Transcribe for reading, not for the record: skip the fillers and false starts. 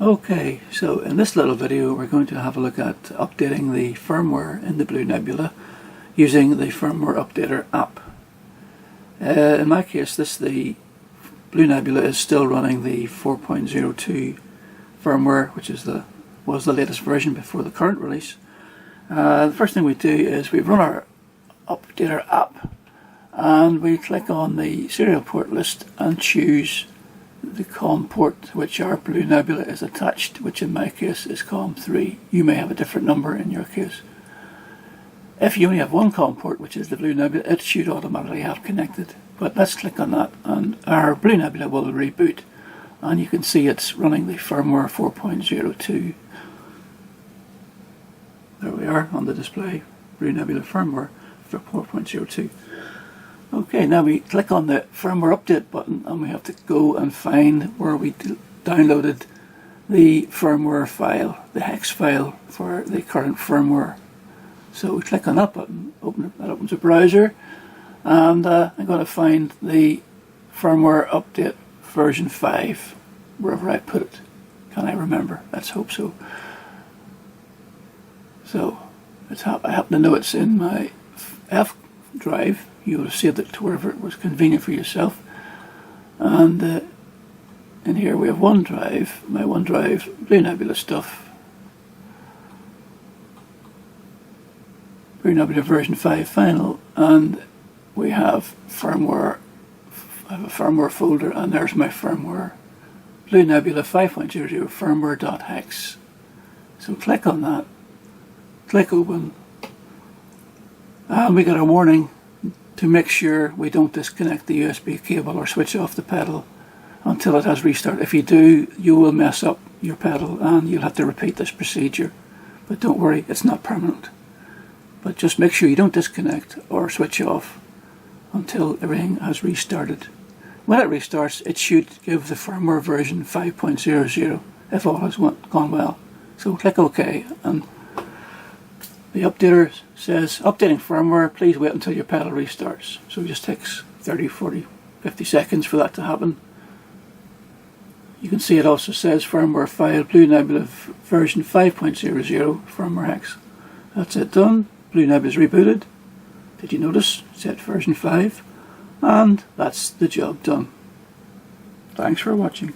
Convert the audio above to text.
Okay, so in this little video we're going to have a look at updating the firmware in the Blue Nebula using the Firmware Updater app. In my case, the Blue Nebula is still running the 4.02 firmware, which was the latest version before the current release. The first thing we do is we run our Updater app and we click on the serial port list and choose the COM port which our Blue Nebula is attached, which in my case is COM3. You may have a different number in your case. If you only have one COM port, which is the Blue Nebula, it should automatically have connected. But let's click on that and our Blue Nebula will reboot, and you can see it's running the firmware 4.02. There we are on the display, Blue Nebula firmware for 4.02. Okay, now we click on the firmware update button and we have to go and find where we downloaded the firmware file, the hex file for the current firmware. So we click on that button, that opens a browser, and I'm going to find the firmware update version 5, wherever I put it. Can I remember? Let's hope so. So I happen to know it's in my F drive. You would have saved it to wherever it was convenient for yourself. And in here we have OneDrive, my OneDrive Blue Nebula stuff. Blue Nebula version 5 final, and we have firmware. I have a firmware folder, and there's my firmware. Blue Nebula 5.00 firmware.hex. So click on that, click open, and we get a warning to make sure we don't disconnect the USB cable or switch off the pedal until it has restarted. If you do, you will mess up your pedal and you'll have to repeat this procedure. But don't worry, it's not permanent. But just make sure you don't disconnect or switch off until everything has restarted. When it restarts, it should give the firmware version 5.00 if all has gone well. So click OK, and the updater says, updating firmware, please wait until your pedal restarts. So it just takes 30, 40, 50 seconds for that to happen. You can see it also says firmware file, Blue Nebula version 5.00 firmware hex. That's it done. Blue Nebula is rebooted. Did you notice? It said version 5. And that's the job done. Thanks for watching.